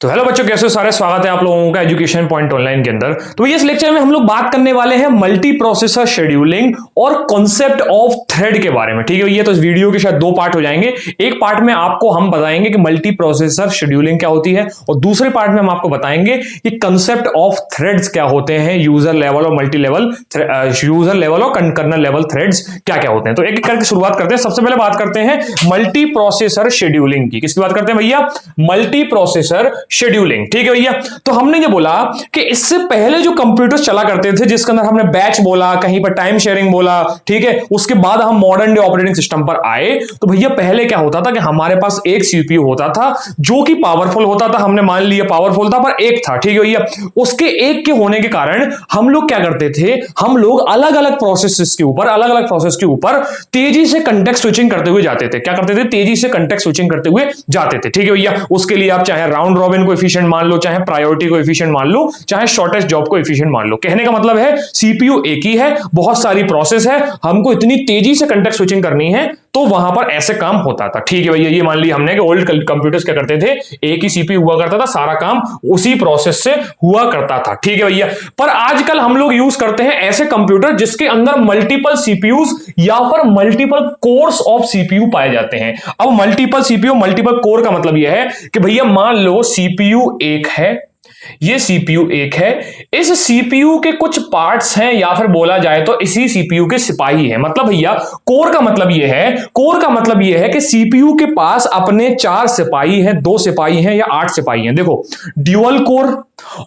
तो हेलो बच्चों, कैसे हो सारे। स्वागत है आप लोगों का एजुकेशन पॉइंट ऑनलाइन के अंदर। तो इस लेक्चर में हम लोग बात करने वाले हैं मल्टी प्रोसेसर शेड्यूलिंग और कॉन्सेप्ट ऑफ थ्रेड के बारे में। ठीक है, ये तो इस वीडियो के शायद दो पार्ट हो जाएंगे। एक पार्ट में आपको हम बताएंगे कि मल्टी प्रोसेसर शेड्यूलिंग क्या होती है, और दूसरे पार्ट में हम आपको बताएंगे कि कंसेप्ट ऑफ थ्रेड्स क्या होते हैं, यूजर लेवल और मल्टी लेवल, यूजर लेवल और कर्नल लेवल थ्रेड्स क्या क्या होते हैं। तो एक एक करके शुरुआत करते हैं। सबसे पहले बात करते हैं मल्टी प्रोसेसर शेड्यूलिंग की। किसकी बात करते हैं भैया? Multi processor scheduling. ठीक है भैया, तो हमने ये बोला कि इससे पहले जो कंप्यूटर्स चला करते थे, जिसके अंदर हमने बैच बोला, कहीं पर टाइम शेयरिंग बोला, ठीक है, उसके बाद हम मॉडर्न डे ऑपरेटिंग सिस्टम पर आए। तो भैया पहले क्या होता था कि हमारे पास एक सीपीयू होता था जो कि पावरफुल होता था। हमने मान लिया पावरफुल था, पर एक था। ठीक है भैया, उसके एक के होने के कारण हम लोग क्या करते थे, हम लोग अलग अलग प्रोसेस के ऊपर तेजी से कंटेक्स्ट स्विचिंग करते हुए जाते थे। क्या करते थे? तेजी से कंटेक्स्ट स्विचिंग करते हुए जाते थे। ठीक है भैया, उसके लिए आप चाहे राउंड रॉबिन कोएफिशिएंट मान लो, चाहे प्रायोरिटी कोएफिशिएंट मान लो, चाहे शॉर्टेस्ट जॉब कोएफिशिएंट मान लो। कहने का मतलब है सीपीयू एक ही है, बहुत सारी प्रोसेस है, हमको इतनी तेजी से कंटेक्स्ट स्विचिंग करनी है, तो वहां पर ऐसे काम होता था। ठीक है भैया, ये मान लिया हमने कि ओल्ड कंप्यूटर्स क्या करते थे, एक ही सीपीयू हुआ करता था, सारा काम उसी प्रोसेस से हुआ करता था। ठीक है भैया, पर आजकल हम लोग यूज करते हैं ऐसे कंप्यूटर जिसके अंदर मल्टीपल सीपीयूज या फिर मल्टीपल कोर्स ऑफ सीपीयू पाए जाते हैं। अब मल्टीपल सीपीयू मल्टीपल कोर का मतलब यह है कि भैया मान लो सीपीयू एक है, ये सीपीयू एक है, इस सीपीयू के कुछ पार्ट्स हैं, या फिर बोला जाए तो इसी सीपीयू के सिपाही हैं। मतलब भैया कोर का मतलब यह है कि सीपीयू के पास अपने 4 सिपाही हैं, 2 सिपाही हैं या 8 सिपाही हैं। देखो, ड्यूअल कोर,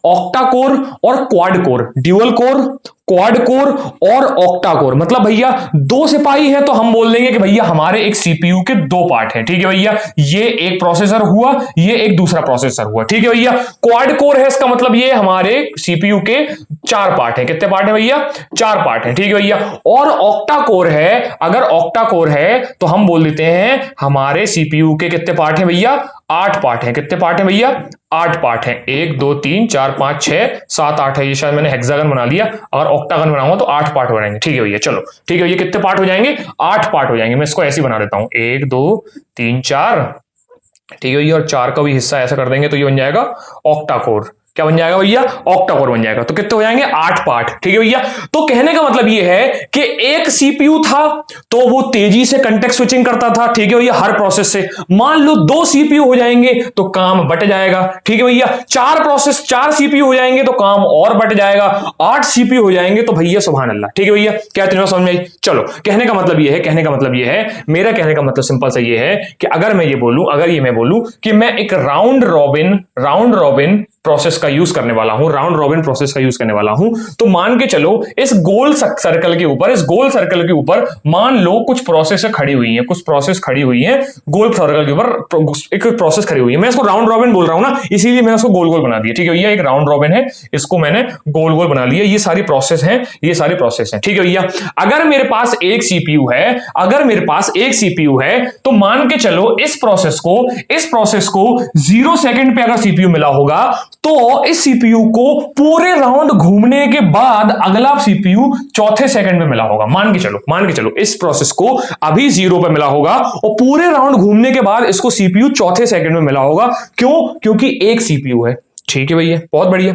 ऑक्टा कोर और quad core. Dual core, quad core और ऑक्टा कोर, मतलब भैया 2 सिपाही हैं, तो हम बोल देंगे कि भैया हमारे एक सीपीयू के 2 पार्ट हैं। ठीक है भैया, ये एक प्रोसेसर हुआ, ये एक दूसरा प्रोसेसर हुआ। ठीक है भैया, क्वाड कोर है, इसका मतलब ये हमारे सीपीयू के 4 पार्ट हैं। कितने पार्ट हैं भैया? 4 पार्ट हैं। ठीक है भैया, और ऑक्टा कोर है, अगर ऑक्टा कोर है तो हम बोल देते हैं हमारे सीपीयू के कितने पार्ट हैं भैया? 8 पार्ट हैं। कितने पार्ट हैं भैया? 8 पार्ट हैं। 1 2 3 4 5 6 7 8 है। ये शायद मैंने हेक्सागन बना लिया, अगर ऑक्टागन बनाऊंगा तो 8 पार्ट हो जाएंगे। ठीक है भैया, चलो ठीक है भैया, कितने पार्ट हो जाएंगे? 8 पार्ट हो जाएंगे। मैं इसको ऐसे ही बना देता हूं, 1 2 3 4। ठीक है भैया, और 4 का भी हिस्सा ऐसा कर देंगे तो ये बन जाएगा ऑक्टा कोर। क्या बन जाएगा भैया? ऑक्टा कोर बन जाएगा। तो कितने हो जाएंगे? 8 पार्ट। ठीक है भैया, तो कहने का मतलब ये है कि एक सीपीयू था तो वो तेजी से कंटेक्स्ट स्विचिंग करता था। ठीक है भैया, हर प्रोसेस से। मान लो 2 सीपीयू हो जाएंगे तो काम बट जाएगा। ठीक है भैया, 4 सीपीयू हो जाएंगे तो काम और बट जाएगा। 8 सीपीयू हो जाएंगे तो भैया सुभान अल्लाह। ठीक है भैया, क्या तीनों समझ में आई? चलो, कहने का मतलब ये है, मेरा कहने का मतलब सिंपल सा ये है कि अगर मैं ये बोलूं कि मैं एक राउंड रॉबिन प्रोसेस का यूज करने वाला हूं, तो मान के चलो इस गोल सर्कल के ऊपर मान लो कुछ प्रोसेस खड़ी हुई हैं, गोल सर्कल के ऊपर एक प्रोसेस खड़ी हुई है। मैं इसको राउंड रॉबिन बोल रहा हूं ना, इसीलिए मैंने इसको गोल गोल बना दिया। ठीक है भैया, एक राउंड रॉबिन है, इसको मैंने गोल गोल बना लिया। ये सारी प्रोसेस हैं। ठीक है भैया, अगर मेरे पास एक सीपीयू है तो मान के चलो इस प्रोसेस को 0 सेकंड पे अगर सीपीयू मिला होगा तो इस सीपीयू को पूरे राउंड घूमने के बाद अगला सीपीयू 4थे सेकंड में मिला होगा। मान के चलो इस प्रोसेस को अभी 0 पे मिला होगा और पूरे राउंड घूमने के बाद इसको सीपीयू 4थे सेकंड में मिला होगा। क्योंकि एक सीपीयू है। ठीक है भैया, बहुत बढ़िया,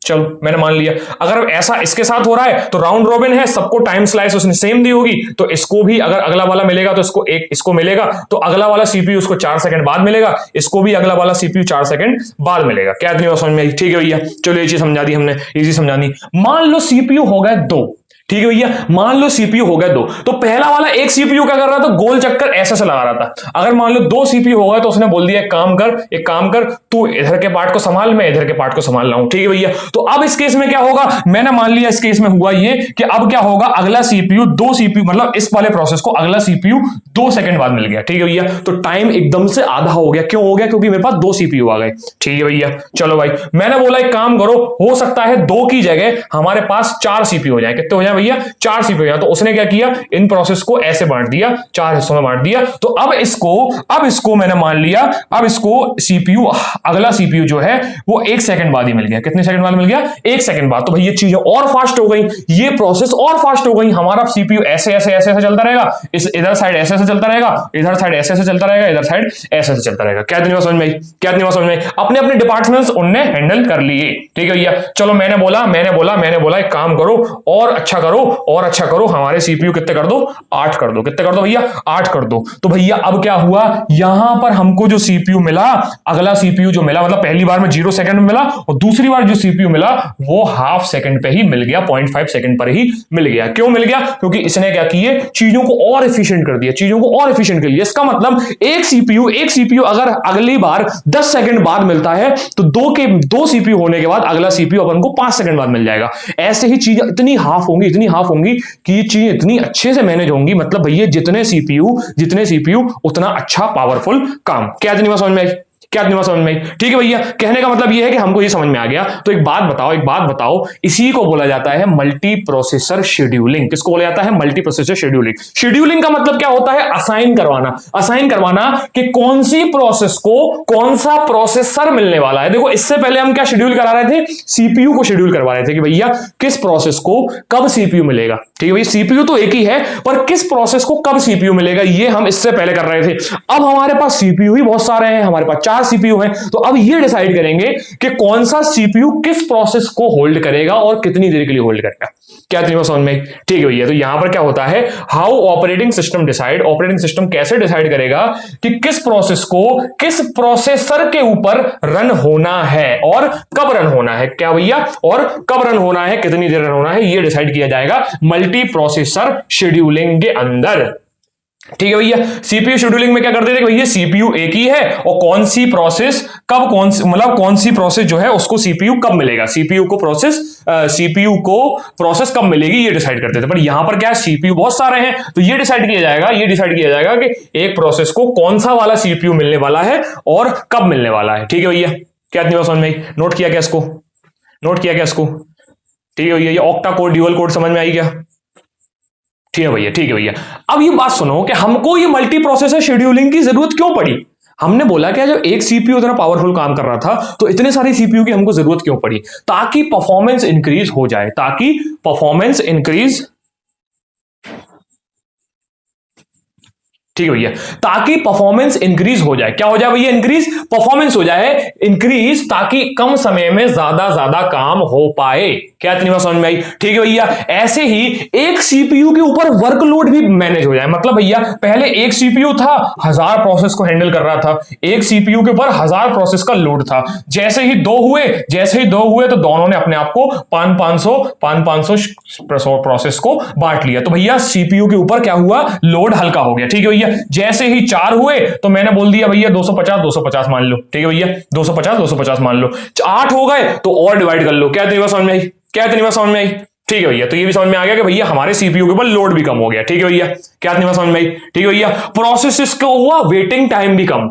चलो मैंने मान लिया। अगर ऐसा इसके साथ हो रहा है तो राउंड रॉबिन है, सबको टाइम स्लाइस उसने सेम दी होगी, तो इसको भी अगर अगला वाला मिलेगा तो इसको मिलेगा, तो अगला वाला सीपीयू उसको 4 सेकंड बाद मिलेगा, इसको भी अगला वाला सीपीयू 4 सेकंड बाद मिलेगा। क्या इतनी बात समझ में आई? ठीक है भैया, चलो ये चीज समझा दी हमने, इजी समझा दी। मान लो सीपीयू हो गए 2। ठीक है भैया, मान लो सीपीयू हो गए 2, तो पहला वाला एक सीपीयू क्या कर रहा था? गोल चक्कर ऐसे से लगा रहा था। अगर मान लो 2 सीपीयू हो गए तो उसने बोल दिया एक काम कर, तू इधर के पार्ट को संभाल, मैं इधर के पार्ट को संभाल रहा हूं। ठीक है भैया, तो अब इस केस में क्या होगा? मैंने मान लिया इस केस में हुआ ये कि अब क्या होगा, अगला सीपीयू 2 सीपीयू, मतलब इस वाले प्रोसेस को अगला सीपीयू 2 सेकंड बाद मिल गया। ठीक है भैया, तो टाइम एकदम से आधा हो गया। क्यों हो गया? क्योंकि मेरे पास 2 सीपीयू आ गए। ठीक है भैया, चलो भाई, मैंने बोला एक काम करो, हो सकता है 2 की जगह हमारे पास 4 सीपीयू हो जाए। कितने हो जाए भैया 4 सीपीयू, तो उसने क्या किया, इन प्रोसेस को ऐसे बांट दिया, 4 हिस्सों में बांट दिया। तो अब इसको मैंने मान लिया, अब इसको सीपीयू, अगला सीपीयू जो है वो 1 सेकंड बाद ही मिल गया। कितने सेकंड बाद मिल गया, 1 सेकंड बाद। तो भाई ये चीजें और फास्ट हो गई, ये प्रोसेस और फास्ट हो गई। हमारा सीपीयू ऐसे ऐसे ऐसे ऐसे चलता रहेगा, इस इधर साइड ऐसे ऐसे चलता रहेगा, इधर साइड ऐसे ऐसे चलता रहेगा, इधर साइड ऐसे ऐसे चलता रहेगा। क्या इतनी बात समझ में आई, क्या इतनी बात समझ में आई? अपने अपने डिपार्टमेंट्स उनने हैंडल कर लिए, ठीक है भैया। चलो मैंने बोला एक काम करो, और अच्छा करो, हमारे सीपीयू कितने कर दो, 8 कर दो। कितने कर दो भैया, 8 कर दो। तो भैया अब क्या हुआ, यहां पर हमको जो सीपीयू मिला, अगला सीपीयू जो मिला, मतलब पहली बार में 0 सेकंड में मिला, और दूसरी बार जो सीपीयू मिला वो हाफ सेकंड पे ही मिल गया, 0.5 सेकंड पर ही मिल गया। क्यों मिल गया, क्योंकि इसने क्या किए, चीजों को और एफिशिएंट कर दिया, चीजों को और एफिशिएंट कर लिया। इसका मतलब एक सीपीयू अगर अगली बार 10 सेकंड बाद मिलता है, तो दो सीपीयू होने के बाद अगला सीपीयू अपन को 5 सेकंड बाद मिल जाएगा। ऐसे ही चीजें इतनी हाफ होंगी कि ये चीजें इतनी अच्छे से मैनेज होंगी। मतलब भैया जितने सीपीयू उतना अच्छा पावरफुल काम। क्या इतनी बात समझ में आई, क्या इतनी बात समझ में आई? ठीक है भैया, कहने का मतलब ये है कि हमको ये समझ में आ गया। तो एक बात बताओ, इसी को बोला जाता है मल्टी प्रोसेसर शेड्यूलिंग। किसको बोला जाता है, मल्टी प्रोसेसर शेड्यूलिंग। शेड्यूलिंग का मतलब क्या होता है, असाइन करवाना कि कौन सी प्रोसेस को कौन सा प्रोसेसर मिलने वाला है। देखो इससे पहले हम क्या शेड्यूल करा रहे थे, सीपीयू को शेड्यूल करवा रहे थे कि भैया किस प्रोसेस को कब सीपीयू मिलेगा। ठीक है भैया, सीपीयू तो एक ही है, पर किस प्रोसेस को कब सीपीयू मिलेगा ये हम इससे पहले कर रहे थे। अब हमारे पास सीपीयू ही बहुत सारे हैं, हमारे पास 4 सीपीयू हैं, तो अब ये डिसाइड करेंगे कि कौन सा सीपीयू किस प्रोसेस को होल्ड करेगा और कितनी देर के लिए होल्ड करेगा। क्या इतनी बात समझ में? ठीक है भैया, तो यहां पर क्या होता है, हाउ ऑपरेटिंग सिस्टम कैसे डिसाइड करेगा कि किस प्रोसेस को किस प्रोसेसर के ऊपर रन होना है और कब रन होना है। क्या भैया, और कब रन होना है, कितनी देर रन होना है, ये डिसाइड किया जाएगा मल्टी प्रोसेसर शेड्यूलिंग के अंदर। ठीक है भैया, सीपीयू शेड्यूलिंग में क्या करते थे भैया, सीपीयू एक ही है और कौन सी प्रोसेस जो है उसको सीपीयू कब मिलेगा, सीपीयू को प्रोसेस कब मिलेगी ये डिसाइड करते थे। पर यहां पर क्या है, सीपीयू बहुत सारे हैं, तो ये डिसाइड किया जाएगा कि एक प्रोसेस को कौन सा वाला सीपीयू मिलने वाला है और कब मिलने वाला है। ठीक है भैया, क्या इतनी बात समझ में आई? नोट किया क्या इसको? ठीक है भैया, ये ऑक्टा कोड ड्यूअल कोड समझ में आई क्या? ठीक है भैया, अब ये बात सुनो कि हमको ये मल्टी प्रोसेसर शेड्यूलिंग की जरूरत क्यों पड़ी। हमने बोला कि जब एक सीपीयू इतना पावरफुल काम कर रहा था, तो इतने सारे सीपीयू की हमको जरूरत क्यों पड़ी, ताकि परफॉर्मेंस इंक्रीज हो जाए, ठीक है भैया, ताकि परफॉर्मेंस इंक्रीज हो जाए। क्या हो जाए भैया, परफॉर्मेंस हो जाए इंक्रीज, ताकि कम समय में ज्यादा काम हो पाए। क्या इतनी बात समझ में आई? ठीक है भैया, ऐसे ही एक सीपीयू के ऊपर वर्कलोड भी मैनेज हो जाए। मतलब भैया पहले एक सीपीयू था, 1000 प्रोसेस को हैंडल कर रहा था, एक सीपीयू के ऊपर 1000 प्रोसेस का लोड था। जैसे ही दो हुए तो दोनों ने अपने आप को 500 प्रोसेस को बांट लिया। तो भैया सीपीयू के ऊपर क्या हुआ, लोड हल्का हो गया। ठीक है भैया, जैसे ही 4 हुए तो मैंने बोल दिया भैया 250 मान लो। ठीक है भैया, 250 मान लो। 8 हो गए तो और डिवाइड कर लो। क्या इतनी बात समझ में आई? ठीक है भैया, तो ये भी समझ में आ गया कि भैया हमारे सीपीयू के ऊपर लोड भी कम हो गया। ठीक है भैया, क्या इतनी बात समझ में आई? ठीक है भैया, प्रोसेस का हुआ वेटिंग टाइम भी कम,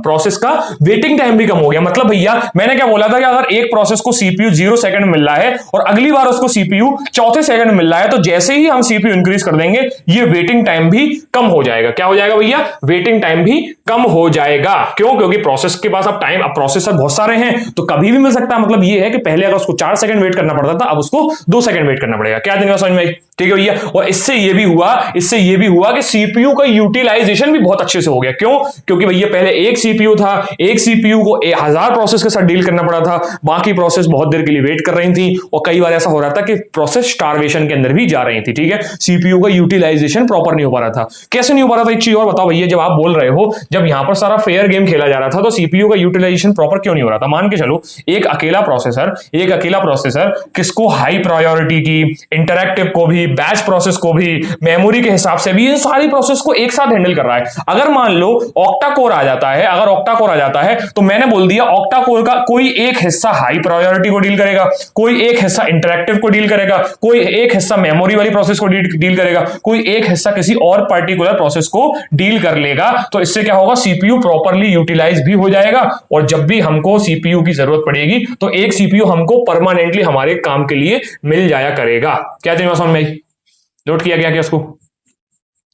हो गया। मतलब भैया मैंने क्या बोला था कि अगर एक प्रोसेस को सीपीयू 0 सेकंड मिल रहा है और अगली बार उसको सीपीयू चौथे सेकंड मिल रहा है, तो जैसे ही हम सीपीयू इंक्रीज कर देंगे ये वेटिंग टाइम भी कम हो जाएगा। क्या हो जाएगा भैया, वेटिंग टाइम भी कम हो जाएगा। क्यों? क्योंकि प्रोसेस के पास अब प्रोसेसर बहुत सारे हैं, तो कभी भी मिल सकता है। मतलब ये है कि पहले अगर उसको 4 सेकंड वेट करना पड़ता था, अब उसको 2 सेकंड वेट करना पड़ेगा। क्या दिन समझ में आई? ठीक है भैया, और इससे ये भी हुआ कि सीपीयू का यूटिलाइजेशन भी बहुत अच्छे से हो गया। क्यों? क्योंकि भैया पहले एक सीपीयू था, एक सीपीयू को 1000 प्रोसेस के साथ डील करना पड़ा था, बाकी प्रोसेस बहुत देर के लिए वेट कर रही थी, और कई बार ऐसा हो रहा था कि प्रोसेस स्टारवेशन के अंदर भी जा रही थी। ठीक है, सीपीयू का यूटिलाइजेशन प्रॉपर नहीं हो पा रहा था। कैसे नहीं हो पा रहा था, एक चीज और बताओ भैया, जब आप बोल रहे हो जब यहां पर सारा फेयर गेम खेला जा रहा था, तो सीपीयू का यूटिलाइजेशन प्रॉपर क्यों नहीं हो रहा था? मान के चलो एक अकेला प्रोसेसर किसको हाई प्रायोरिटी की, इंटरैक्टिव को भी, बैच प्रोसेस को भी, मेमोरी के हिसाब से भी इन सारी प्रोसेस को एक साथ हैंडल कर रहा है। अगर मान लो ऑक्टा कोर आ जाता है, तो मैंने बोल दिया ऑक्टा कोर का कोई एक हिस्सा हाई प्रायोरिटी को डील करेगा, कोई एक हिस्सा इंटरैक्टिव को डील करेगा, कोई एक हिस्सा मेमोरी वाली प्रोसेस को डील करेगा, कोई एक हिस्सा किसी और पर्टिकुलर प्रोसेस को डील कर लेगा। तो इससे क्या होगा, सीपीयू प्रॉपर्ली यूटिलाइज भी हो जाएगा, और जब भी हमको सीपीयू की जरूरत पड़ेगी तो एक सीपीयू हमको परमानेंटली हमारे काम के लिए मिल जाया करेगा। क्या समझ में आई? नोट किया गया क्या? उसको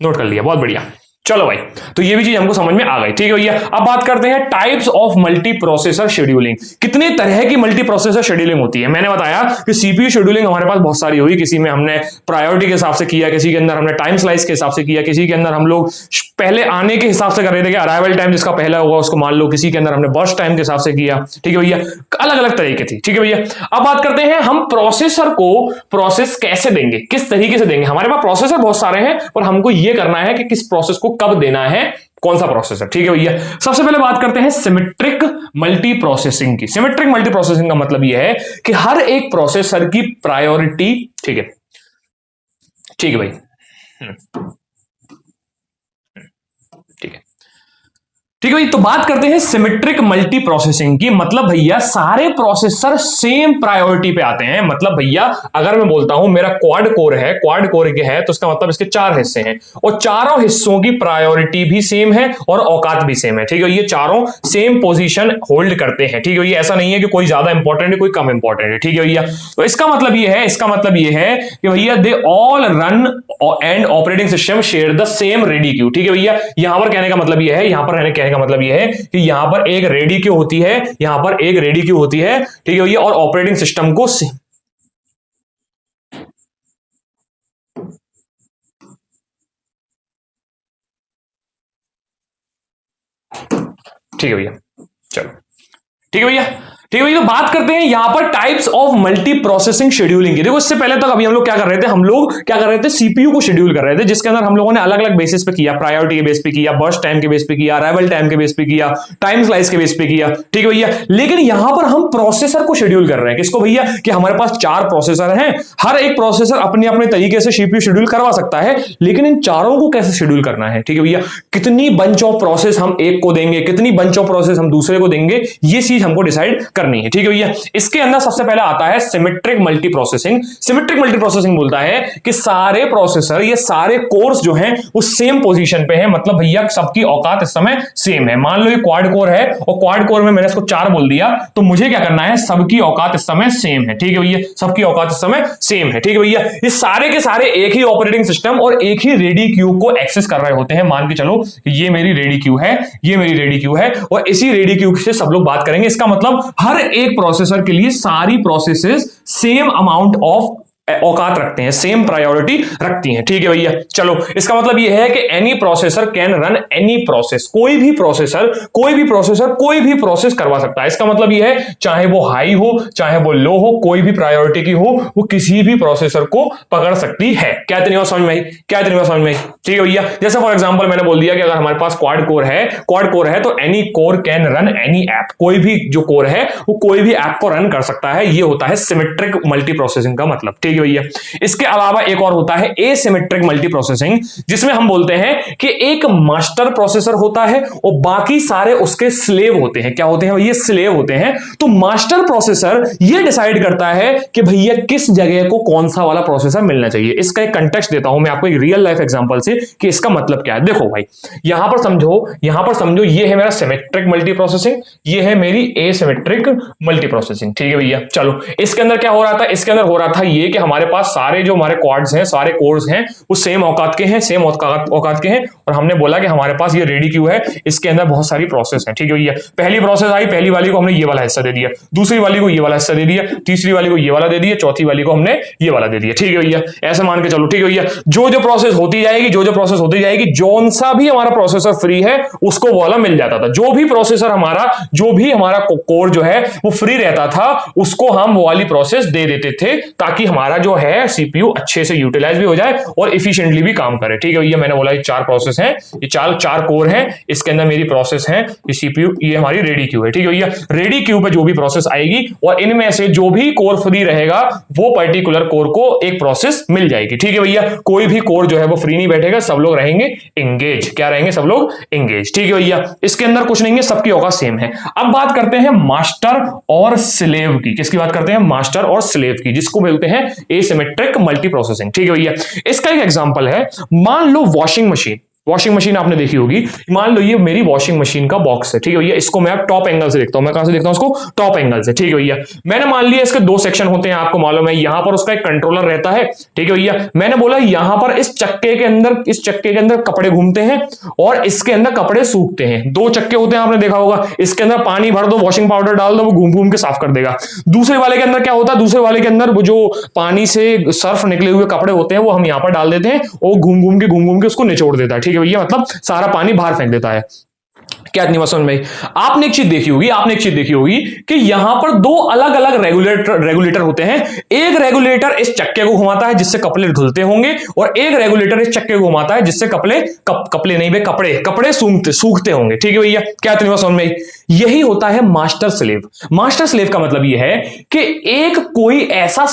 नोट कर लिया, बहुत बढ़िया। चलो भाई, तो ये भी चीज हमको समझ में आ गई, ठीक है भैया। अब बात करते हैं types of multi processor scheduling. कितने तरह की मल्टी प्रोसेसर शेड्यूलिंग होती है? मैंने बताया कि सीपीयू शेड्यूलिंग हमारे पास बहुत सारी हुई। किसी में हमने प्रायोरिटी के हिसाब से किया, किसी के अंदर हमने टाइम स्लाइस के हिसाब से किया, किसी के अंदर हम लोग पहले आने के हिसाब से कर रहे थे कि अराइवल टाइम जिसका पहला होगा उसको मान लो, किसी के अंदर हमने बर्स्ट टाइम के हिसाब से किया, ठीक है भैया। अलग अलग तरीके थी, ठीक है भैया। अब बात करते हैं हम प्रोसेसर को प्रोसेस कैसे देंगे, किस तरीके से देंगे। हमारे पास प्रोसेसर बहुत सारे हैं और हमको यह करना है कि किस प्रोसेस को कब देना है, कौन सा प्रोसेसर, ठीक है भैया। सबसे पहले बात करते हैं सिमेट्रिक मल्टी प्रोसेसिंग की। सिमेट्रिक मल्टी प्रोसेसिंग का मतलब यह है कि हर एक प्रोसेसर की प्रायोरिटी, ठीक है, ठीक है भाई, ठीक है, ठीक है भाई। तो बात करते हैं सिमेट्रिक मल्टी प्रोसेसिंग की। मतलब भैया सारे प्रोसेसर सेम प्रायोरिटी पे आते हैं। मतलब भैया अगर मैं बोलता हूं मेरा क्वाड कोर है, क्वाड कोर के है, तो इसका मतलब इसके 4 हिस्से हैं और चारों हिस्सों की प्रायोरिटी भी सेम है और औकात भी सेम है, ठीक है। ये चारों सेम पोजीशन होल्ड करते हैं, ठीक है। ये ऐसा नहीं है कि कोई ज्यादा इंपॉर्टेंट है कोई कम इंपॉर्टेंट है, ठीक है भैया। तो इसका मतलब ये है कि भैया they all run and operating system share the same ready queue, ठीक है भैया। यहां पर कहने का मतलब ये है, यहां पर कहने का मतलब यह है कि यहां पर एक रेडी क्यू होती है, यहां पर एक रेडी क्यू होती है, ठीक है भैया। और ऑपरेटिंग सिस्टम को ठीक है भैया, चलो ठीक है भैया, ठीक है भैया। तो बात करते हैं यहां पर types of multi processing scheduling की। देखो इससे पहले तक अभी हम लोग क्या कर रहे थे, सीपीयू को शेड्यूल कर रहे थे, जिसके अंदर हम लोगों ने अलग अलग बेसिस पे किया, प्रायोरिटी के बेस पे किया, बर्स्ट टाइम के बेस पे किया, अराइवल टाइम के बेस पे किया, टाइम स्लाइस के बेस पे किया, ठीक है भैया। लेकिन यहां पर हम प्रोसेसर को शेड्यूल कर रहे हैं। किसको भैया? कि हमारे पास 4 प्रोसेसर हैं, हर एक प्रोसेसर अपने अपने तरीके से सीपीयू शेड्यूल करवा सकता है, लेकिन इन चारों को कैसे शेड्यूल करना है, ठीक है भैया। कितनी बंच ऑफ प्रोसेस हम एक को देंगे, कितनी बंच ऑफ प्रोसेस हम दूसरे को देंगे, ये चीज हमको डिसाइड करनी है, ठीक है भैया। इसके अंदर सबसे पहले आता है symmetric multi processing. Symmetric multi processing बोलता है कि सारे प्रोसेसर, ये सारे कोर्स जो हैं वो सेम पोजीशन पे हैं। मतलब भैया सबकी औकात इस समय सेम है। मान लो ये क्वाड कोर है और क्वाड कोर में मैंने इसको 4 बोल दिया, तो मुझे क्या करना है, सबकी औकात इस समय सेम है, ठीक है भैया। सबकी औकात इस समय सेम है, ठीक है भैया। ये सारे के सारे एक ही ऑपरेटिंग सिस्टम और एक ही रेडी क्यू को एक्सेस कर रहे होते हैं। मान के चलो ये मेरी रेडी क्यू है, ये मेरी रेडी क्यू है और इसी रेडी क्यू से सब लोग बात करेंगे। इसका मतलब हर एक प्रोसेसर के लिए सारी प्रोसेसेस सेम अमाउंट ऑफ औकात रखते हैं, सेम प्रायोरिटी रखती हैं, ठीक है भैया। चलो इसका मतलब यह है कि any processor can run any process. कोई भी प्रोसेसर कोई भी प्रोसेस करवा सकता है। इसका मतलब यह है चाहे वो हाई हो चाहे वो लो हो, कोई भी प्रायोरिटी की हो, वो किसी भी प्रोसेसर को पकड़ सकती है। क्या इतनी बात समझ में आई? ठीक है भैया। जैसे फॉर एग्जांपल मैंने बोल दिया कि अगर हमारे पास क्वाड कोर है तो any core can run any app. कोई भी जो कोर है वो कोई भी ऐप को रन कर सकता है। ये होता है सिमेट्रिक मल्टी प्रोसेसिंग का मतलब, ठीक है भैया। इसके अलावा एक और होता है एसिमेट्रिक मल्टी प्रोसेसिंग, जिसमें हम बोलते हैं कि एक मास्टर प्रोसेसर होता है और बाकी सारे उसके स्लेव होते हैं। क्या होते हैं? ये स्लेव होते हैं। तो मास्टर प्रोसेसर ये डिसाइड करता है कि भैया किस जगह को कौन सा वाला प्रोसेसर मिलना चाहिए। इसका एक कंटेक्स्ट देता हूं मैं आपको एक रियल लाइफ एग्जांपल से कि इसका मतलब क्या है। देखो भाई यहां पर समझो ये है मेरा सिमेट्रिक मल्टी प्रोसेसिंग, ये है मेरी एसिमेट्रिक मल्टी प्रोसेसिंग, ठीक है भैया। चलो इसके अंदर क्या हो रहा था? इसके अंदर हो रहा था ये कि हमारे पास सारे जो हमारे क्वाड्स हैं, सारे कोर्स हैं, वो सेम औकात के हैं, सेम औकात के हैं। और हमने बोला कि हमारे पास ये रेडी क्यू है, इसके अंदर बहुत सारी प्रोसेस हैं, ठीक है भैया। पहली प्रोसेस आई, पहली वाली को हमने ये वाला हिस्सा दे दिया, दूसरी वाली को ये वाला हिस्सा दे दिया, तीसरी वाली को ये वाला दे दिया, चौथी वाली को हमने ये वाला दे दिया, ठीक है भैया। ऐसे मान के चलो, ठीक है भैया। जो प्रोसेस होती जाएगी, जौन सा भी हमारा प्रोसेसर फ्री है उसको वो वाला मिल जाता था। जो भी हमारा कोर जो है वो फ्री रहता था, उसको हम वो वाली प्रोसेस दे देते थे, ताकि हमारा जो है सीपीयू अच्छे से यूटिलाइज भी हो जाए और इफिशिएंटली भी काम करे, ठीक है भैया। मैंने बोला ये 4 प्रोसेस हैं, ये चार कोर हैं, इसके अंदर मेरी प्रोसेस है, ये सीपीयू, ये हमारी रेडी क्यू है, ठीक है भैया। रेडी क्यू पे जो भी प्रोसेस आएगी और इनमें से जो भी कोर फ्री रहेगा वो पर्टिकुलर कोर को एक प्रोसेस मिल जाएगी, ठीक है भैया। कोई भी कोर जो है वो फ्री नहीं बैठेगा, सब लोग रहेंगे एंगेज। क्या रहेंगे? सब लोग एंगेज, ठीक है भैया। इसके अंदर कुछ नहीं है, सबकी औकात सेम है। अब बात करते हैं मास्टर और स्लेव की। किसकी बात करते हैं? मास्टर और स्लेव की, जिसको बोलते हैं एसिमेट्रिक मल्टी प्रोसेसिंग, ठीक है भैया। इसका एक एग्जांपल है, मान लो वॉशिंग मशीन, वॉशिंग मशीन आपने देखी होगी, मान लो ये मेरी वॉशिंग मशीन का बॉक्स है, ठीक है भैया, इसको मैं टॉप एंगल से देखता हूं, मैं कहां से देखता हूं उसको, टॉप एंगल से, ठीक है भैया। मैंने मान लिया इसके दो सेक्शन होते हैं, आपको मालूम है, यहां पर उसका एक कंट्रोलर रहता है, ठीक है भैया। मैंने बोला यहां पर इस चक्के के अंदर कपड़े घूमते हैं और इसके अंदर कपड़े सूखते हैं। दो चक्के होते हैं, आपने देखा होगा, इसके अंदर पानी भर दो, वॉशिंग पाउडर डाल दो, वो घूम घूम के साफ कर देगा। दूसरे वाले के अंदर क्या होता है, दूसरे वाले के अंदर वो जो पानी से सर्फ निकले हुए कपड़े होते हैं वो हम यहां पर डाल देते हैं और घूम घूम के उसको निचोड़ देता है, ठीक है भैया, मतलब सारा पानी बाहर फेंक देता है। क्या इतनी बात समझ में आई? आपने एक चीज देखी होगी कि यहां पर दो अलग अलग रेगुलेटर होते हैं। एक रेगुलेटर इस चक्के को घुमाता है जिससे कपड़े धुलते होंगे, और एक रेगुलेटर इस चक्के को घुमाता है जिससे कपड़े सूखते होंगे, ठीक है भैया। क्या इतनी बात समझ में आई? यही होता है मास्टर स्लेव। मास्टर स्लेव का मतलब यह है कि कोई एक ऐसा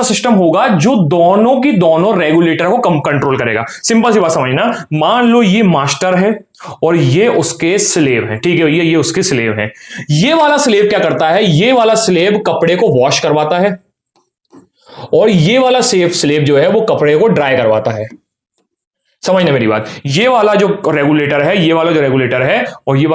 सिस्टम होगा जो दोनों की दोनों रेगुलेटर को कंट्रोल करेगा। सिंपल सी बात समझना, मान लो ये मास्टर है और ये उसके स्लेव हैं, ठीक है भैया, ये उसके स्लेव हैं। ये वाला स्लेव क्या करता है, ये वाला स्लेव कपड़े को वॉश करवाता है और ये वाला स्लेव जो है वो कपड़े को ड्राई करवाता है। समझना मेरी बात, ये वाला जो रेगुलेटर है और ये वाला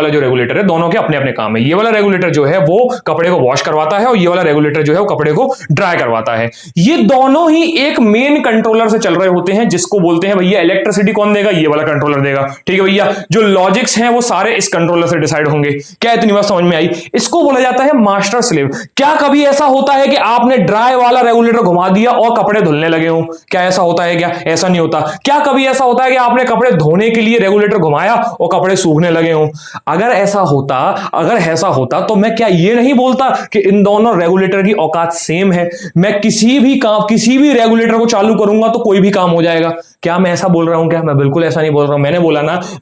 जो रेगुलेटर है, दोनों के अपने अपने काम है। ये वाला रेगुलेटर जो है वो कपड़े को वॉश करवाता है और ये वाला रेगुलेटर जो है वो कपड़े को ड्राई करवाता है। ये दोनों ही एक मेन कंट्रोलर से चल रहे होते हैं जिसको बोलते हैं भैया इलेक्ट्रिसिटी कौन देगा, ये वाला कंट्रोलर देगा, ठीक है भैया। जो लॉजिक्स हैं वो सारे इस कंट्रोलर से डिसाइड होंगे। क्या इतनी बात समझ में आई? इसको बोला जाता है मास्टर स्लेव। क्या कभी ऐसा होता है कि आपने ड्राई वाला रेगुलेटर घुमा दिया और कपड़े धुलने लगे हो? क्या ऐसा होता है? क्या ऐसा नहीं होता। क्या कभी ऐसा होता है कि आपने कपड़े धोने के लिए रेगुलेटर घुमाया और कपड़े सूखने लगे हो? अगर ऐसा होता तो मैं क्या ये नहीं बोलता कि इन दोनों रेगुलेटर की औकात सेम है, मैं किसी भी रेगुलेटर को चालू करूंगा तो कोई भी काम हो जाएगा। क्या मैं ऐसा बोल रहा हूं? क्या मैं बिल्कुल ऐसा नहीं बोल रहा हूं।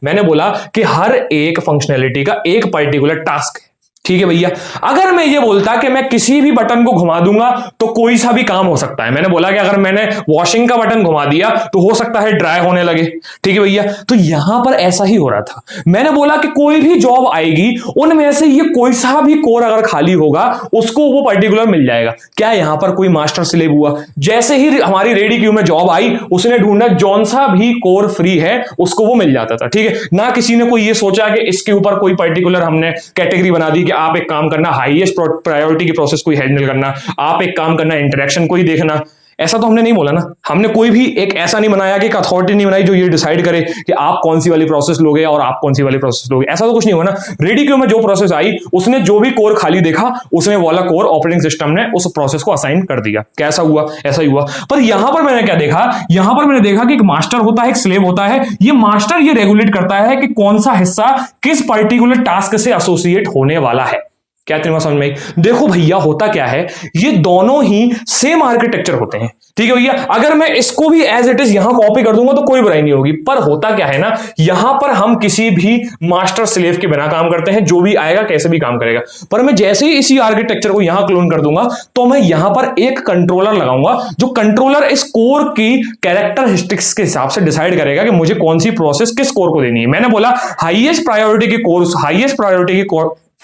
मैंने बोला कि हर एक फंक्शनैलिटी का एक पर्टिकुलर टास्क है, ठीक है भैया। अगर मैं ये बोलता कि मैं किसी भी बटन को घुमा दूंगा तो कोई सा भी काम हो सकता है, मैंने बोला कि अगर मैंने वॉशिंग का बटन घुमा दिया तो हो सकता है ड्राई होने लगे, ठीक है भैया। तो यहां पर ऐसा ही हो रहा था। मैंने बोला कि कोई भी जॉब आएगी उनमें से ये कोई सा भी कोर अगर खाली होगा उसको वो पर्टिकुलर मिल जाएगा। क्या यहां पर कोई मास्टर स्लेव हुआ? जैसे ही हमारी रेडी क्यू में जॉब आई उसने ढूंढा जौन सा भी कोर फ्री है उसको वो मिल जाता था, ठीक है ना। किसी ने कोई ये सोचा कि इसके ऊपर कोई पर्टिकुलर हमने कैटेगरी बना दी कि आप एक काम करना हाईएस्ट प्रायोरिटी की प्रोसेस को हैंडल करना, आप एक काम करना इंटरेक्शन को ही देखना। ऐसा तो हमने नहीं बोला ना, हमने कोई भी एक ऐसा नहीं बनाया कि एक अथॉरिटी नहीं बनाई जो ये डिसाइड करे कि आप कौन सी वाली प्रोसेस लोगे और आप कौन सी वाली प्रोसेस लोगे। ऐसा तो कुछ नहीं हुआ ना। रेडी क्यू में जो प्रोसेस आई उसने जो भी कोर खाली देखा उसने वाला कोर ऑपरेटिंग सिस्टम ने उस प्रोसेस को असाइन कर दिया। कैसा हुआ? ऐसा ही हुआ। पर यहां पर मैंने क्या देखा, यहां पर मैंने देखा कि एक मास्टर होता है, एक स्लेव होता है। ये मास्टर ये रेगुलेट करता है कि कौन सा हिस्सा किस पर्टिकुलर टास्क से एसोसिएट होने वाला है। क्या तुम्हें समझ में आई? देखो भैया होता क्या है, ये दोनों ही सेम आर्किटेक्चर होते हैं, ठीक है भैया। अगर मैं इसको भी एज इट इज यहां कॉपी कर दूंगा तो कोई बुराई नहीं होगी। पर होता क्या है ना, यहां पर हम किसी भी मास्टर स्लेव के बिना काम करते हैं, जो भी आएगा कैसे भी काम करेगा। पर मैं जैसे ही इसी आर्किटेक्चर को यहां क्लोन कर दूंगा तो मैं यहां पर एक कंट्रोलर लगाऊंगा, जो कंट्रोलर इस कोर की कैरेक्टरिस्टिक्स के हिसाब से डिसाइड करेगा कि मुझे कौन सी प्रोसेस किस कोर को देनी है। मैंने बोला हाईएस्ट प्रायोरिटी की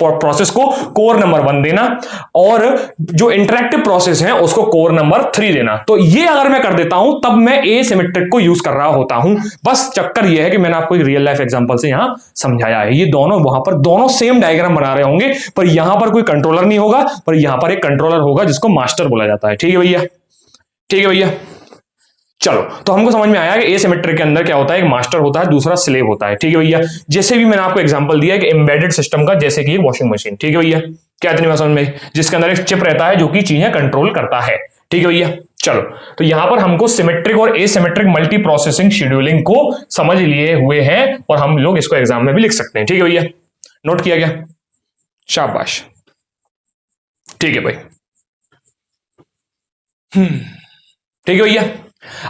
प्रोसेस को कोर नंबर 1 देना और जो इंटरैक्टिव प्रोसेस है उसको कोर नंबर 3 देना। तो ये अगर मैं कर देता हूं तब मैं एसिमेट्रिक को यूज कर रहा होता हूं। बस चक्कर ये है कि मैंने आपको एक रियल लाइफ एग्जांपल से यहां समझाया है। ये दोनों वहां पर दोनों सेम डायग्राम बना रहे होंगे, पर यहां पर कोई कंट्रोलर नहीं होगा, पर यहां पर एक कंट्रोलर होगा जिसको मास्टर बोला जाता है, ठीक है भैया, ठीक है भैया। चलो, तो हमको समझ में आया कि एसिमेट्रिक के अंदर क्या होता है, एक मास्टर होता है, दूसरा स्लेव होता है, ठीक है भैया। जैसे भी मैंने आपको एग्जांपल दिया है कि एम्बेडेड सिस्टम का, जैसे कि वॉशिंग मशीन, ठीक है भैया। क्या इतनी बात समझ में, जिसके अंदर एक चिप रहता है जो कि चीजें कंट्रोल करता है, ठीक है भैया। चलो, तो यहां पर हमको सिमेट्रिक और एसिमेट्रिक मल्टी प्रोसेसिंग शेड्यूलिंग को समझ लिए हुए हैं और हम लोग इसको एग्जाम में भी लिख सकते हैं, ठीक है भैया। नोट किया गया? शाबाश, ठीक है भाई। ठीक है भैया।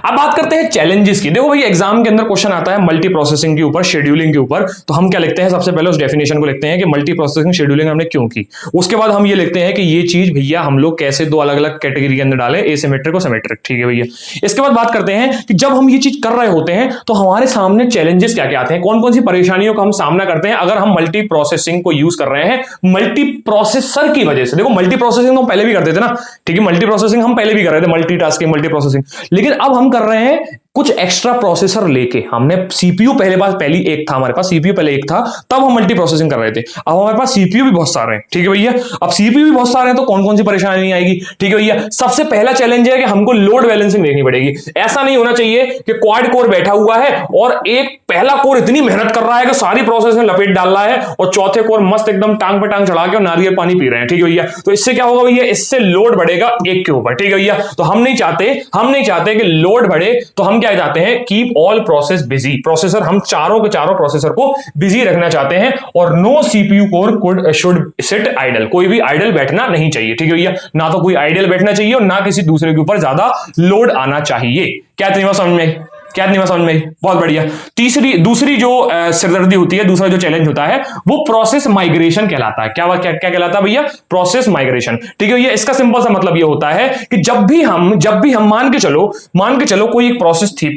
अब बात करते हैं चैलेंजेस की। देखो भाई, एग्जाम के अंदर क्वेश्चन आता है मल्टी प्रोसेसिंग के ऊपर, शेड्यूलिंग के ऊपर। तो हम क्या लिखते हैं, सबसे पहले उस डेफिनेशन को लिखते हैं कि मल्टी प्रोसेसिंग शेड्यूलिंग हमने क्यों की। उसके बाद हम ये लिखते हैं कि ये चीज भैया हम लोग कैसे दो अलग अलग कैटेगरी के अंदर डालें, एसिमेट्रिक और सिमेट्रिक, ठीक है भैया। इसके बाद बात करते हैं कि जब हम ये चीज कर रहे होते हैं तो हमारे सामने चैलेंजेस क्या क्या आते हैं, कौन कौन सी परेशानियों का हम सामना करते हैं अगर हम मल्टी प्रोसेसिंग को यूज कर रहे हैं मल्टी प्रोसेसर की वजह से। देखो, मल्टी प्रोसेसिंग तो हम पहले भी करते थे ना, ठीक है, मल्टी प्रोसेसिंग हम पहले भी कर रहे थे, मल्टीटास्किंग, मल्टी प्रोसेसिंग। लेकिन अब हम कर रहे हैं कुछ एक्स्ट्रा प्रोसेसर लेके हमने सीपीयू पहली एक था हमारे पास, सीपीयू पहले एक था, तब हम मल्टी प्रोसेसिंग कर रहे थे। अब हमारे पास सीपीयू भी बहुत सारे हैं, ठीक है भैया। अब सीपीयू भी बहुत सारे हैं तो कौन कौन सी परेशानी नहीं आएगी, ठीक है भैया। सबसे पहला चैलेंज है कि हमको लोड बैलेंसिंग देखनी पड़ेगी। ऐसा नहीं होना चाहिए कि क्वाड कोर बैठा हुआ है और एक पहला कोर इतनी मेहनत कर रहा है कि सारी प्रोसेस में लपेट डाल रहा है और चौथे कोर मस्त एकदम टांग पे टांग चढ़ा के और नारियल पानी पी रहे हैं, ठीक है भैया। तो इससे क्या होगा भैया, इससे लोड बढ़ेगा एक के ऊपर, ठीक है भैया। तो हम नहीं चाहते कि लोड बढ़े, तो हम क्या चाहते हैं, keep all process busy. Processor हम चारों के चारों प्रोसेसर को बिजी रखना चाहते हैं और no CPU core should sit idle, कोई भी आइडल बैठना नहीं चाहिए, ठीक है भैया। ना तो कोई आइडल बैठना चाहिए और ना किसी दूसरे के ऊपर ज्यादा लोड आना चाहिए। क्या तुम्हें समझ में, क्या नहीं समझ में, बहुत बढ़िया। दूसरी जो सिरदर्दी होती है, दूसरा जो चैलेंज होता है वो प्रोसेस माइग्रेशन कहलाता है। क्या कहलाता है भैया, प्रोसेस माइग्रेशन, ठीक है भैया। इसका सिंपल सा मतलब ये होता है कि जब भी हम मान के चलो कोई एक प्रोसेस थी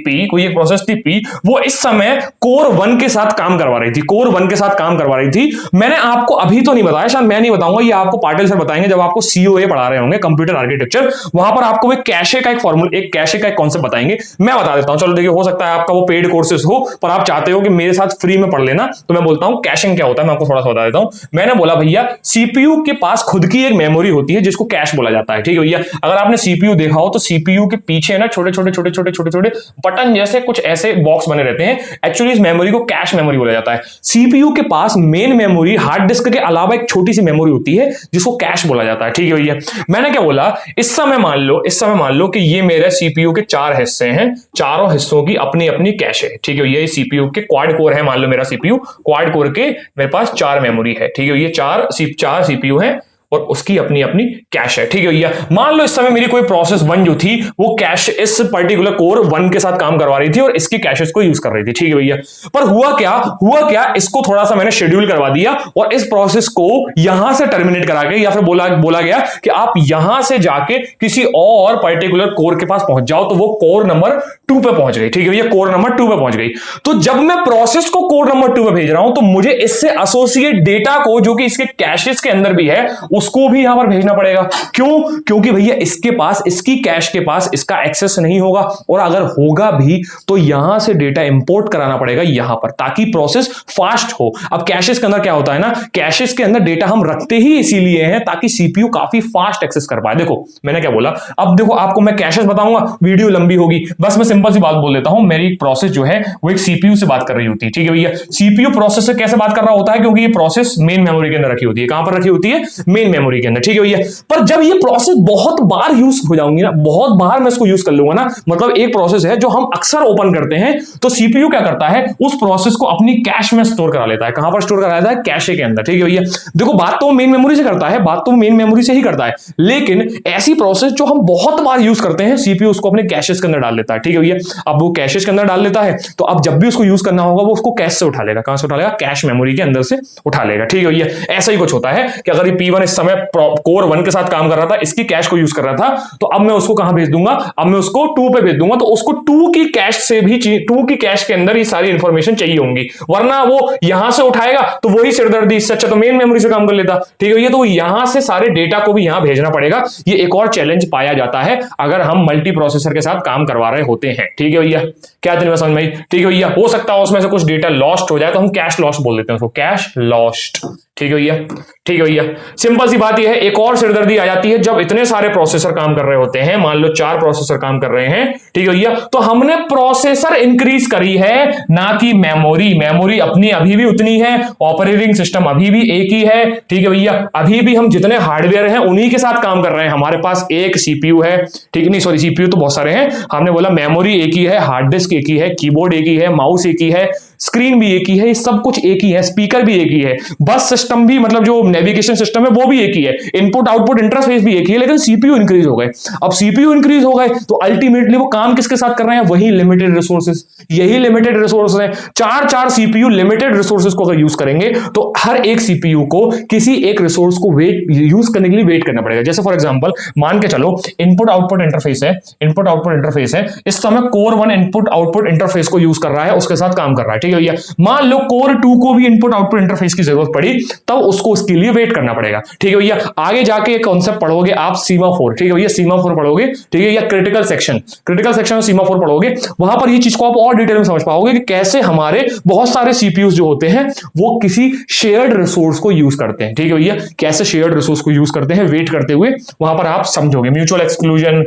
पी, वो इस समय कोर 1 के साथ काम करवा रही थी। मैंने आपको अभी तो नहीं बताया, शायद मैं नहीं बताऊंगा, ये आपको पाटिल सर बताएंगे जब आपको सीओए पढ़ा रहे होंगे, कंप्यूटर आर्किटेक्चर, वहां पर आपको एक कैशे का एक कॉन्सेप्ट बताएंगे। मैं बता देता हूं, चलो हो सकता है आपका वो पेड कोर्सेज हो पर आप चाहते हो कि मेरे साथ फ्री में पढ़ लेना, तो मैं बोलता हूं कैशिंग क्या होता है, मैं आपको थोड़ा सा बता देता हूं। मैंने बोला भैया सीपीयू के पास खुद की एक मेमोरी होती है जिसको कैश बोला जाता है, ठीक है भैया। अगर आपने सीपीयू देखा हो तो सीपीयू के पीछे ना छोटे छोटे बटन जैसे कुछ ऐसे बॉक्स बने रहते हैं, एक्चुअली इस मेमोरी को कैश मेमोरी बोला जाता है। सीपीयू के पास मेन मेमोरी हार्ड डिस्क के अलावा एक छोटी सी मेमोरी होती है जिसको कैश बोला जाता है, ठीक है भैया। मैंने क्या बोला, इस समय मान लो कि ये मेरे सीपीयू के 4 हिस्से हैं, चारों हिस्सों की अपनी अपनी कैश है, ठीक है। ये सीपीयू के क्वाड कोर है, मान लो मेरा सीपीयू क्वाड कोर के मेरे पास 4 मेमोरी है, ठीक है। ये 4 सीपीयू है और उसकी अपनी अपनी कैश है, ठीक है भैया। मान लो इस समय मेरी कोई प्रोसेस 1 जो थी वो कैश इस पर्टिकुलर कोर 1 के साथ काम करवा रही थी और इसकी कैशेस को यूज कर रही थी, ठीक है भैया। पर हुआ क्या, इसको थोड़ा सा मैंने शेड्यूल करवा दिया और इस प्रोसेस को यहां से टर्मिनेट करा के या फिर बोला गया कि आप यहां से जाके किसी और पर्टिकुलर कोर के पास पहुंच जाओ, तो वो कोर नंबर 2 पे पहुंच गई, ठीक है भैया। कोर नंबर 2 पे पहुंच गई। तो जब मैं प्रोसेस को कोर नंबर 2 पे भेज रहा हूं तो मुझे इससे एसोसिएट डेटा को, जो कि इसके कैशेस के अंदर भी है, उसको भी यहां पर भेजना पड़ेगा। क्योंकि भैया इसकी कैश के पास इसका एक्सेस नहीं होगा, और अगर होगा भी तो यहां से डेटा इंपोर्ट कराना पड़ेगा यहां पर, ताकि प्रोसेस फास्ट हो। अब कैशेस के अंदर क्या होता है ना, कैशेस के अंदर डेटा हम रखते ही इसीलिए हैं ताकि सीपीयू काफी फास्ट एक्सेस कर पाए। देखो मैंने क्या बोला, अब देखो आपको मैं कैशेस बताऊंगा, वीडियो लंबी होगी, बस मैं सिंपल सी बात बोल देता हूं। मेरी प्रोसेस जो है वो एक सीपीयू से बात कर रही होती है, ठीक है भैया। सीपीयू प्रोसेस से कैसे बात कर रहा होता है, क्योंकि ये प्रोसेस मेन मेमोरी के अंदर रखी होती है। कहां पर रखी होती है, मेन मेमोरी के अंदर, ठीक है भैया। पर जब ये प्रोसेस बहुत बार यूज हो जाऊंगी ना, बहुत बार मैं इसको यूज कर लूंगा ना, मतलब एक प्रोसेस है जो हम अक्सर ओपन करते हैं, तो सीपीयू क्या करता है, उस प्रोसेस को अपनी कैश में स्टोर करा लेता है। कहां पर स्टोर करा लेता है, कैशे के अंदर, ठीक है भैया। देखो बात तो मेन मेमोरी से करता है, करता है, लेकिन ऐसी प्रोसेस जो हम बहुत बार यूज करते हैं, सीपीयू उसको अपने कैशेस के अंदर डाल लेता है, ठीक है भैया। अब वो कैशेस के अंदर डाल लेता है, तो अब जब भी उसको यूज करना होगा वो उसको कैश से उठा लेगा। कहां से उठा लेगा, कैश मेमोरी के अंदर से उठा लेगा, ठीक है भैया। ऐसा ही कुछ होता है कि अगर ये P1 इस समय कोर 1 के साथ काम कर रहा था, इसकी कैश को यूज कर रहा था, तो अब मैं उसको कहां भेज दूंगा, अब मैं उसको 2 पे भेज दूंगा, तो उसको 2 की कैश से भी 2 की कैश के अंदर ये सारी इंफॉर्मेशन चाहिए होंगी, वरना वो यहां से उठाएगा तो वही सिरदर्दी, इससे अच्छा तो मेन मेमोरी से काम कर लेता, ठीक है भैया। तो यहां से सारे डेटा को भी यहां भेजना पड़ेगा। ये एक और चैलेंज पाया जाता है अगर हम मल्टी प्रोसेसर के साथ काम करवा रहे होते हैं, ठीक है भैया। क्या तुम्हें समझ में आई, ठीक है भैया। हो सकता है उसमें से कुछ डेटा लॉस्ट हो जाए, तो हम कैश लॉस्ट बोल देते हैं उसको, कैश लॉस्ट, ठीक है भैया, ठीक है भैया। सिंपल सी बात यह है। एक और सिरदर्दी आ जाती है जब इतने सारे प्रोसेसर काम कर रहे होते हैं, मान लो 4 प्रोसेसर काम कर रहे हैं, ठीक है भैया, तो हमने प्रोसेसर इंक्रीज करी है, ना कि मेमोरी। मेमोरी अपनी अभी भी उतनी है, ऑपरेटिंग सिस्टम अभी भी एक ही है, ठीक है भैया। अभी भी हम जितने हार्डवेयर हैं उन्हीं के साथ काम कर रहे हैं। हमारे पास एक सीपीयू है, ठीक नहीं, सॉरी, सीपीयू तो बहुत सारे हैं, हमने बोला मेमोरी एक ही है, हार्ड डिस्क एक ही है, कीबोर्ड एक ही है, माउस एक ही है, स्क्रीन भी एक ही है, सब कुछ एक ही है, स्पीकर भी एक ही है, बस सिस्टम भी, मतलब जो नेविगेशन सिस्टम है वो भी एक ही है, इनपुट आउटपुट इंटरफेस भी एक ही है, लेकिन सीपीयू इंक्रीज हो गए। अब सीपीयू इंक्रीज हो गए तो अल्टीमेटली वो काम किसके साथ कर रहे हैं, वही लिमिटेड रिसोर्सेज, यही लिमिटेड रिसोर्स है। 4 सीपीयू लिमिटेड रिसोर्सेज को अगर यूज करेंगे तो हर एक सीपीयू को किसी एक रिसोर्स को यूज करने के लिए वेट करना पड़ेगा। जैसे फॉर एग्जांपल मान के चलो इनपुट आउटपुट इंटरफेस है, इस समय कोर 1 इनपुट आउटपुट इंटरफेस को यूज कर रहा है, उसके साथ काम कर रहा है, ठीक है भैया। मान लो कोर 2 को भी इनपुट आउटपुट इंटरफेस की जरूरत पड़ी, तब उसको उसके लिए वेट करना पड़ेगा, ठीक है भैया। आगे जाके एक कॉन्सेप्ट पढ़ोगे आप सीमाफोर, ठीक है भैया, सीमाफोर पढ़ोगे, ठीक है, या क्रिटिकल सेक्शन में सीमाफोर पढ़ोगे, वहां पर ये चीज को आप और डिटेल में समझ पाओगे कि कैसे हमारे बहुत सारे सीपीयूज जो होते हैं वो किसी शेयर्ड रिसोर्स को यूज करते हैं, ठीक है भैया, कैसे शेयर्ड रिसोर्स को यूज करते हैं वेट करते हुए, वहां पर आप समझोगे। Mutual exclusion,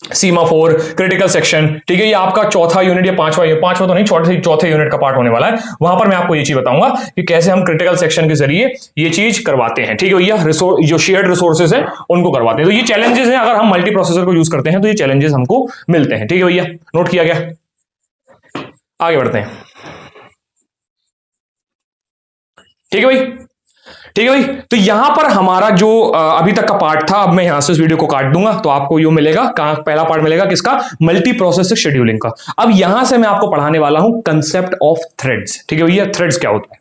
semaphore, critical section, ठीक है, ये आपका चौथा यूनिट या पांचवा तो नहीं, चौथे यूनिट का पार्ट होने वाला है। वहां पर मैं आपको ये चीज बताऊंगा कि कैसे हम क्रिटिकल सेक्शन के जरिए ये चीज करवाते हैं, ठीक है भैया, जो शेयर्ड रिसोर्सेज है उनको करवाते हैं। तो ये चैलेंजेस हैं, अगर हम मल्टी प्रोसेसर को यूज करते हैं तो ये चैलेंजेस हमको मिलते हैं, ठीक है भैया, नोट किया गया। आगे बढ़ते हैं, ठीक है भाई, ठीक है भाई। तो यहां पर हमारा जो अभी तक का पार्ट था, अब मैं यहां से इस वीडियो को काट दूंगा तो आपको यो मिलेगा, पहला पार्ट मिलेगा किसका, मल्टी प्रोसेसर शेड्यूलिंग का। अब यहां से मैं आपको पढ़ाने वाला हूं कंसेप्ट ऑफ थ्रेड्स, ठीक है भैया, थ्रेड्स क्या होता है।